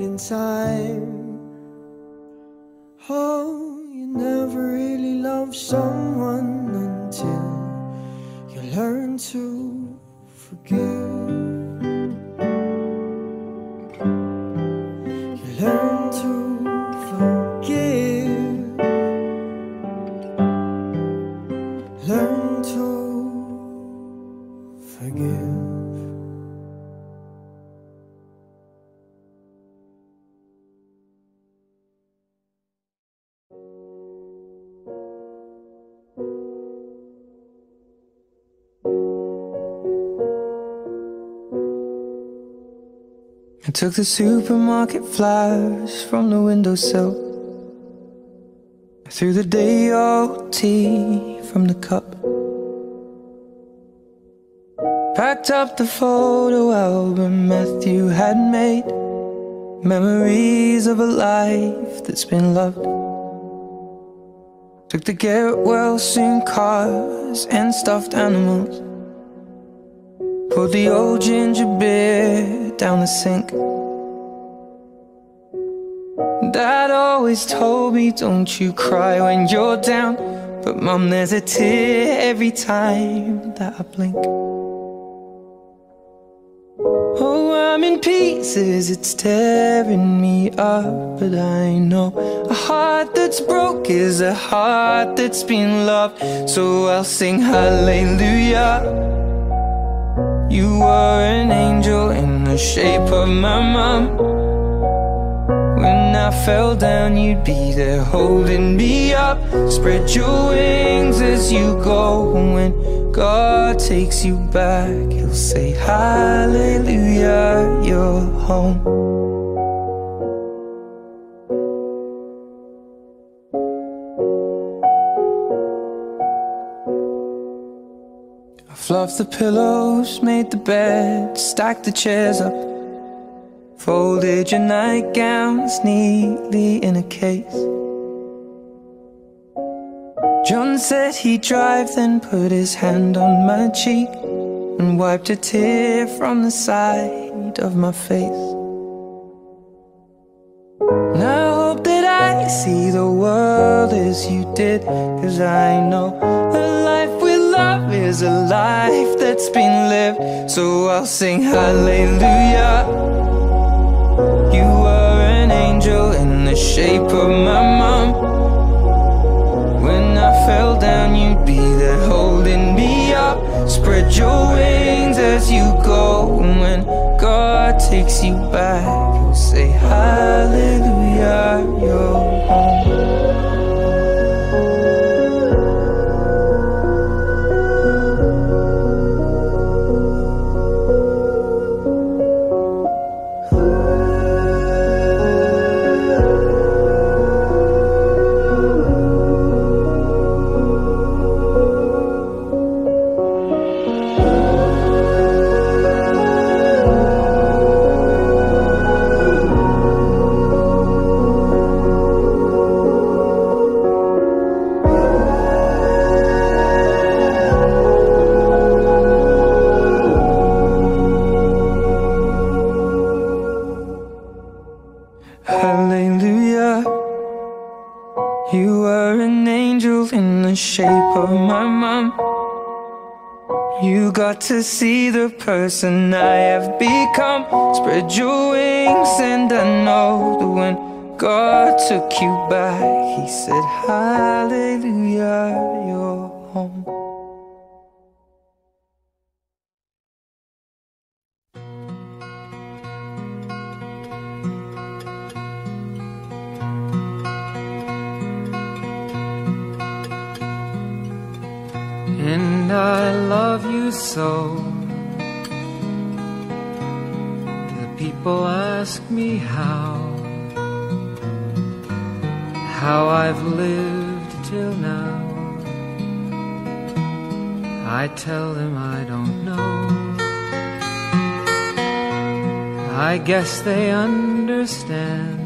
in time. Oh, you never really love someone until you learn to forgive. You learn to forgive. Learn to forgive. I took the supermarket flyers from the windowsill. I threw the day-old tea from the cup. Packed up the photo album Matthew had made, memories of a life that's been loved. Took the get-well-soon cars and stuffed animals. Poured the old ginger beer down the sink. Dad always told me, don't you cry when you're down. But Mum, there's a tear every time that I blink. Oh, I'm in pieces, it's tearing me up. But I know a heart that's broke is a heart that's been loved. So I'll sing hallelujah. You were an angel in the shape of my mom. When I fell down, you'd be there holding me up. Spread your wings as you go. When God takes you back, He'll say hallelujah, you're home. Fluffed the pillows, made the bed, stacked the chairs up. Folded your nightgowns neatly in a case. John said he'd drive, then put his hand on my cheek and wiped a tear from the side of my face. And I hope that I see the world as you did, 'cause I know a life with love is a life that's been lived. So I'll sing hallelujah. You were an angel in the shape of my mom. When I fell down, you'd be there holding me up. Spread your wings as you go. And when God takes you back, He'll say hallelujah, you're home. Hallelujah. You were an angel in the shape of my mom. You got to see the person I have become. Spread your wings and I know that when God took you back, He said hallelujah, you're home. And I love you so. The people ask me how I've lived till now. I tell them I don't know. I guess they understand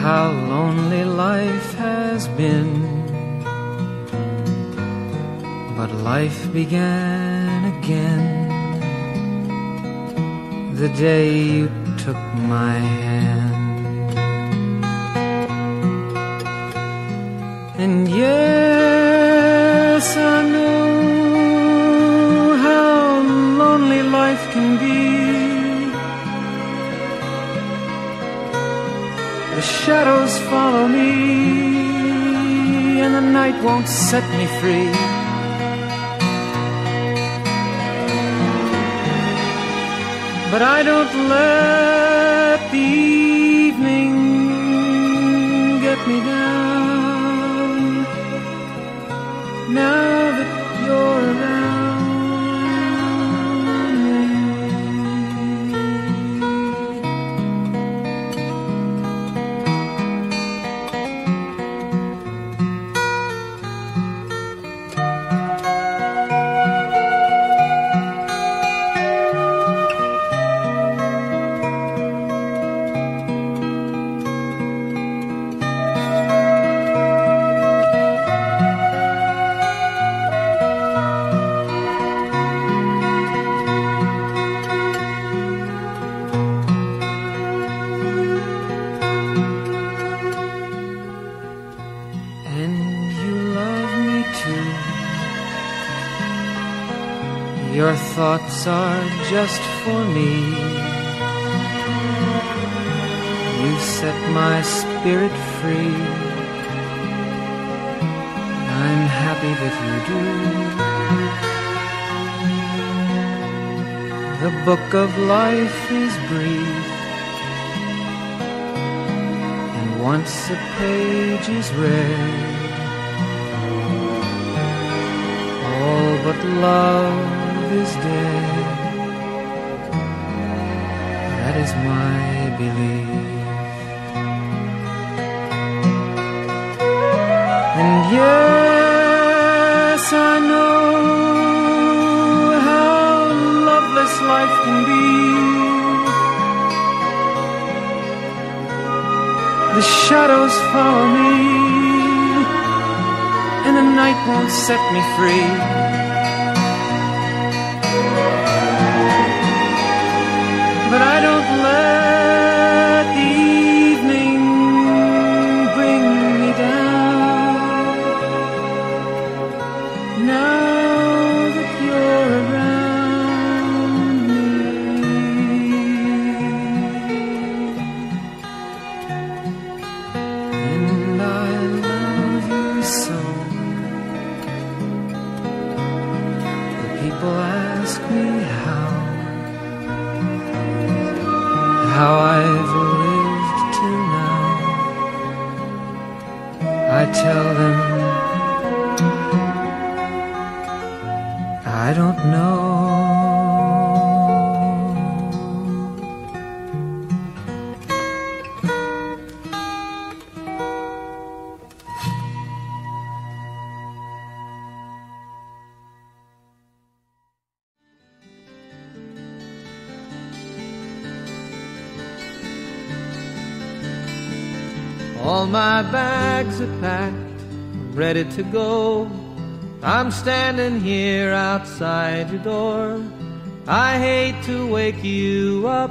how lonely life has been. But life began again the day you took my hand. And yes, I know how lonely life can be. The shadows follow me, and the night won't set me free. But I don't let the evening get me down. Now that you're around me. Your thoughts are just for me. You set my spirit free. I'm happy that you do. The book of life is brief, and once a page is read, all but love is dead. That is my belief. And yes, I know how loveless life can be. The shadows follow me, and the night won't set me free. But I don't let the evening bring me down. Now that you're around me. And I love you so. The people ask me how I've lived till now. I tell them I don't know. All my bags are packed, ready to go. I'm standing here outside your door. I hate to wake you up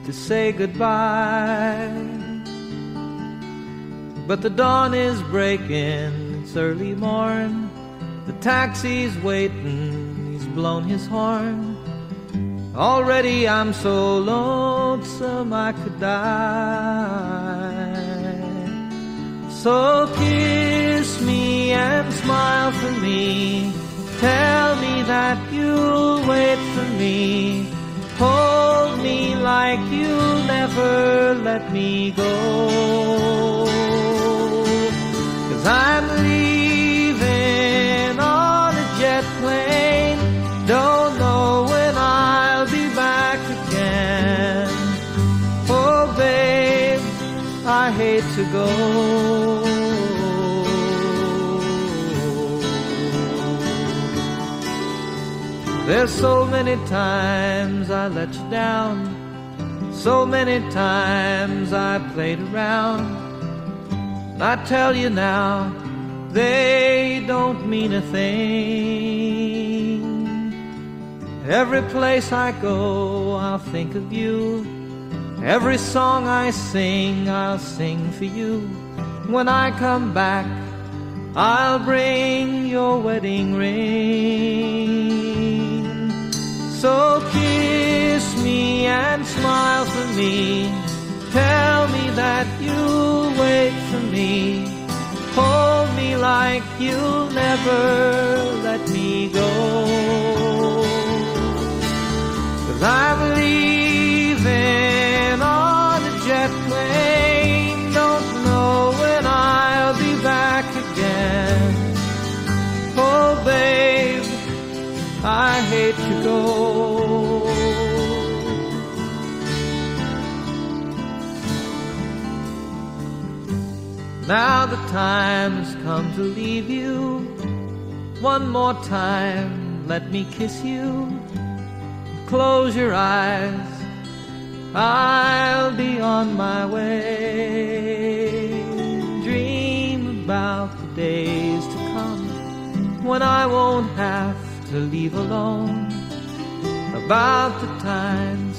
to say goodbye, but the dawn is breaking, it's early morn. The taxi's waiting, he's blown his horn. Already I'm so lonesome I could die. So kiss me and smile for me. Tell me that you'll wait for me. Hold me like you'll never let me go. 'Cause I'm leaving on a jet plane. Don't know when I'll be back again. Oh babe, I hate to go. There's so many times I let you down, so many times I played around. I tell you now, they don't mean a thing. Every place I go, I'll think of you. Every song I sing, I'll sing for you. When I come back, I'll bring your wedding ring. So kiss me and smile for me. Tell me that you'll wait for me. Hold me like you'll never let me go. 'Cause I'm leaving on a jet plane. Don't know when I'll be back again. Oh babe, I hate to go. Now the time's come to leave you. One more time, let me kiss you. Close your eyes, I'll be on my way. Dream about the days to come when I won't have to leave alone. About the times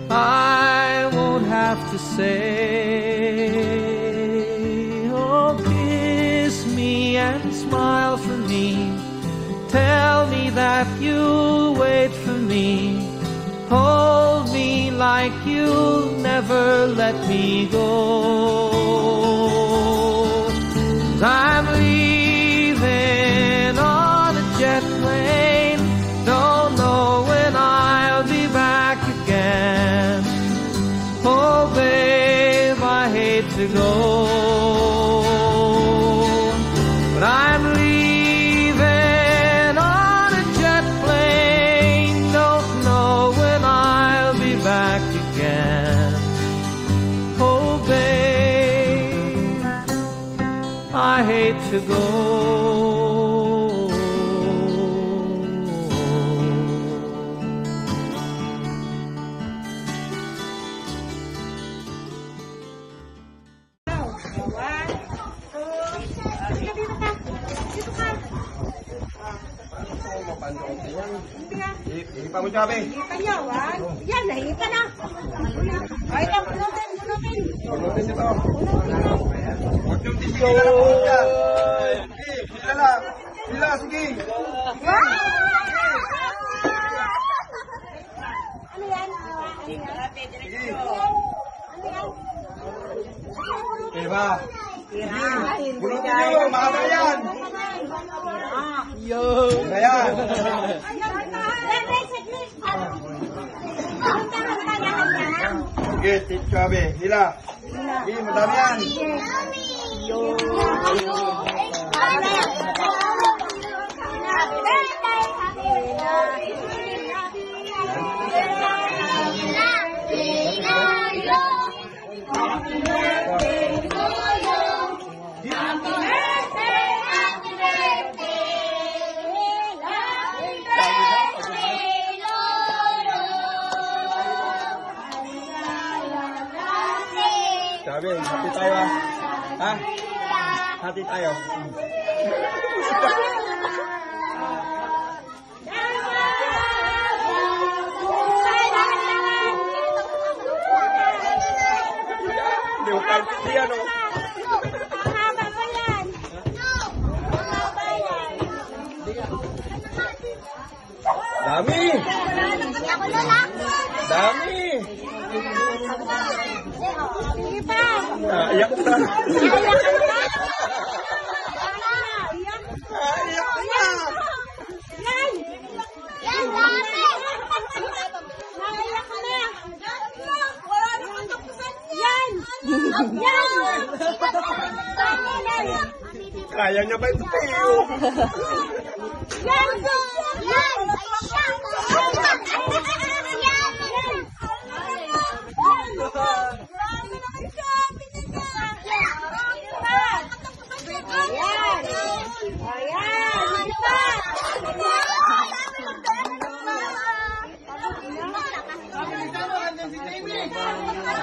I won't have to say. Oh, kiss me and smile for me. Tell me that you'll wait for me. Hold me like you'll never let me go. 'Cause I'm leaving on a jet plane. Don't know when I'll be back again. Oh babe, I hate to go, but I'm leaving on a jet plane. Don't know when I'll be back again. Oh babe, I hate to go. Hipa mo, Chabe. Hipa niyo, ah. Yan, nahipa na. Ay, lang, punutin. Punutin nito. Huwag yung tisyo. Hila na, punutin yan. Hila na. Hila, sige. Ano yan? Sige. Hipa. Punutin nyo, mahaba yan. Ayan. Sige, Tito Chabe. Hila. Sige, madami yan. Chabe, hati tayo ah. Ha? Hati tayo. Hindi ko kahit hindi ano. Mahaba pa yan. Mahaba yan. Dami! Dami! Sige pa. Naiyak na. Naiyak Naiyak na. Yan! Yan, dami! Naiyak na! Wala na katapusan yan! Yan! Kaya niya ba ito tayo? Yan! Yan! Ayan! Ayan!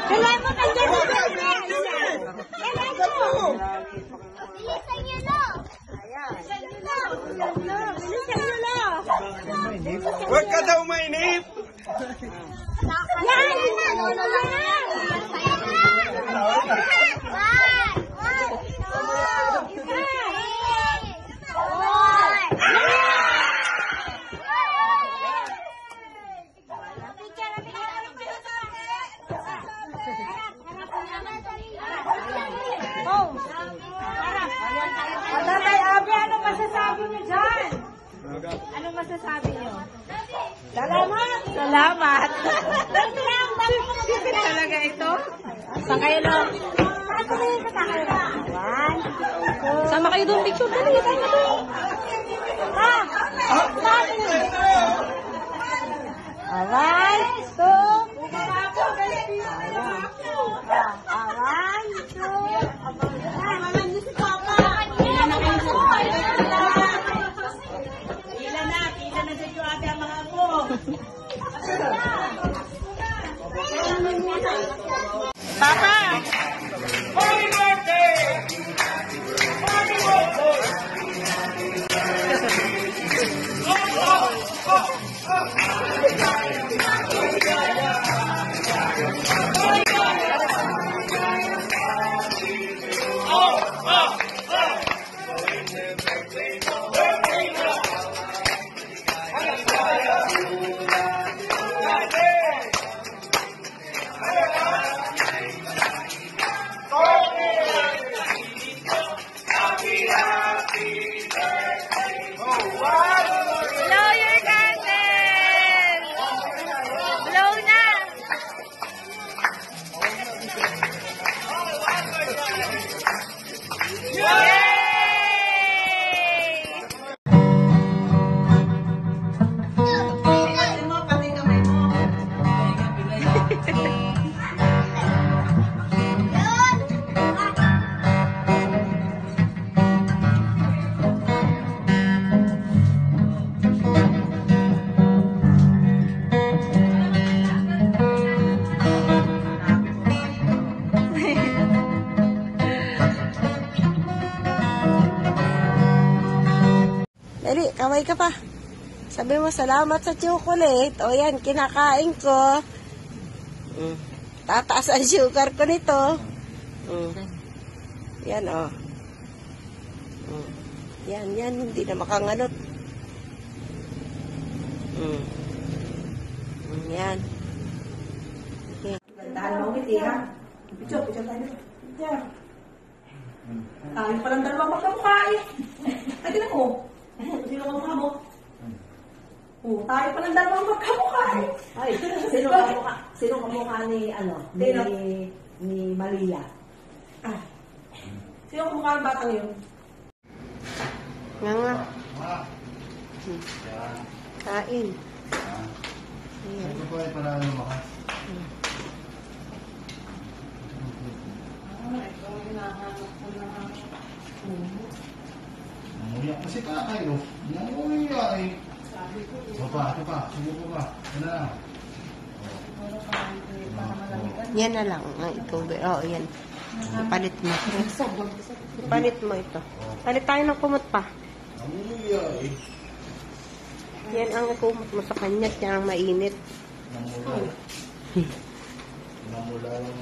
Kailan mo nandiyan na kailan mo? Bilisan niyo na! Bilisan niyo na! Huwag ka daw mainip! Yan! Anong masasabi niyo? Salamat! Salamat! Talaga ito? Saan kayo lang? Sama kayo doon, picture. Dali, tayo na doon. One, two. Papa! Happy birthday! Happy birthday! Blow your candle! Blow na! Dali, kaway ka pa. Sabi mo, salamat sa chocolate. O yan, kinakain ko. Tataas ang sugar ko nito. Yan, o. Yan, hindi na makanganot. Yan. Tahan mo ngiti, ha? Picture tayo. Picture. Tayo palang dalawang magkamukha eh. Ay, tinan mo. Sino ang mukha mo? Tayo palang dalawang magkamukha eh. Ay, sino kamukha ni, ni Maria? Sino ang mukha ng batang yun? Nga. Kain. Ayan. Ito po ay para lumakas. Nanguya kasi kayo. Nanguya eh. Ito pa. Subuko pa. Yan na lang. Yan na lang ang ituber. Oh, yan. Ipalit mo. Ipalit mo ito. Palit tayo ng kumot pa. Nanguya eh. Yan ang kumot mo sa kanya. Yan ang mainit. Namula lang.